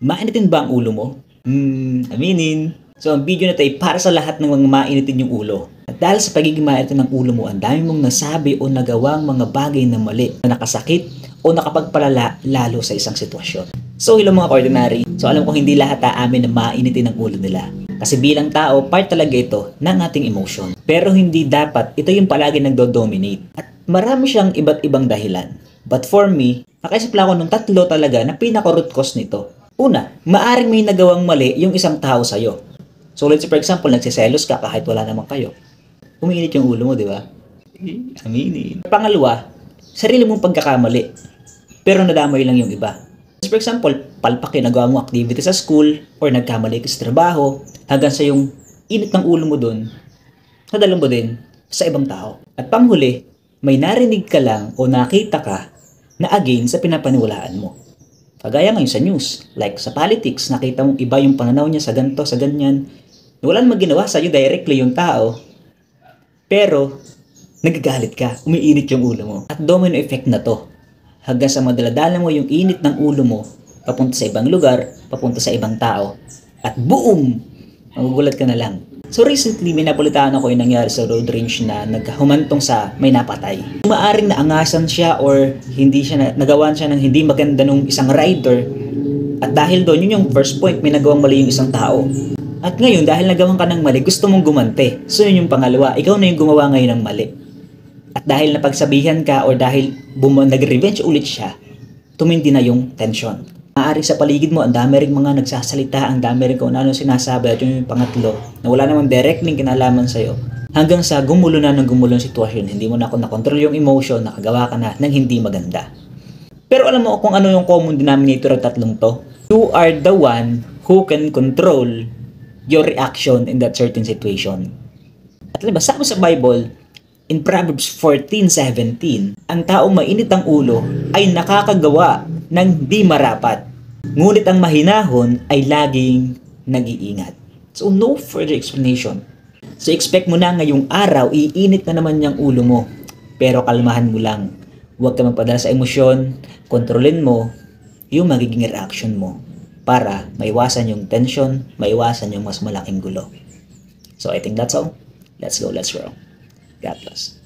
Mainitin ba ang ulo mo? Aminin. So ang video na ito ay para sa lahat ng mga mainitin yung ulo. At dahil sa pagiging mainitin ng ulo mo, ang dami mong nasabi o nagawang mga bagay na mali, na nakasakit o nakapagpalala lalo sa isang sitwasyon. So hello mga ordinary. So alam ko hindi lahat aamin na mainitin ang ulo nila. Kasi bilang tao, part talaga ito ng ating emotion. Pero hindi dapat ito yung palagi nagdo-dominate. At marami siyang iba't ibang dahilan. But for me, nakaisip lang ako ng tatlo talaga na pinaka-root cause nito. Una, maaring may nagawang mali yung isang tao sa'yo. So let's say for example, nagsiselos ka kahit wala naman kayo. Umiinit yung ulo mo, di ba? Aminin. Pangalawa, sarili mong pagkakamali. Pero nadamay lang yung iba. For example, palpak yung nagawa mo activity sa school or nagkamali ka sa trabaho hanggang sa yung init ng ulo mo dun, nadala mo din sa ibang tao. At panghuli, may narinig ka lang o nakita ka na against sa pinapaniwalaan mo. Kagaya ngayon sa news, like sa politics, nakita mong iba yung pananaw niya sa ganito, sa ganyan. Wala namang ginawa sa'yo directly yung tao, pero nagagalit ka, umiinit yung ulo mo. At domino effect na to. Hanggang sa madaladala mo yung init ng ulo mo, papunta sa ibang lugar, papunta sa ibang tao, at boom! Magugulat ka na lang. So recently, may napalitaan ako yung nangyari sa road rage na nagkahumantong sa may napatay. Maaring naangasan siya or hindi siya nagawan siya ng hindi maganda nung isang rider. At dahil doon, yun yung first point, may nagawang mali yung isang tao. At ngayon, dahil nagawan ka ng mali, gusto mong gumante. So yun yung pangalawa, ikaw na yung gumawa ngayon ng mali. At dahil napagsabihan ka or dahil nag-revenge ulit siya, tumindi na yung tension. Maaari sa paligid mo, ang dami rin mga nagsasalita, ang dami rin kung ano sinasabi, at yung pangatlo, na wala namang directly kinalaman sa'yo. Hanggang sa gumulo na ng gumulo yung sitwasyon, hindi mo na nakontrol yung emotion, nakagawa ka na ng hindi maganda. Pero alam mo kung ano yung common denominator ng tatlong to? You are the one who can control your reaction in that certain situation. At alam ba, sabi sa Bible, in Proverbs 14:17, ang taong mainit ang ulo ay nakakagawa ng di marapat. Ngunit ang mahinahon ay laging nag-iingat. So no further explanation. So expect mo na ngayong araw, iinit na naman yung ulo mo. Pero kalmahan mo lang. Huwag ka magpadala sa emosyon. Kontrolin mo yung magiging reaction mo para maiwasan yung tension, maiwasan yung mas malaking gulo. So I think that's all. Let's go, let's roll. God bless.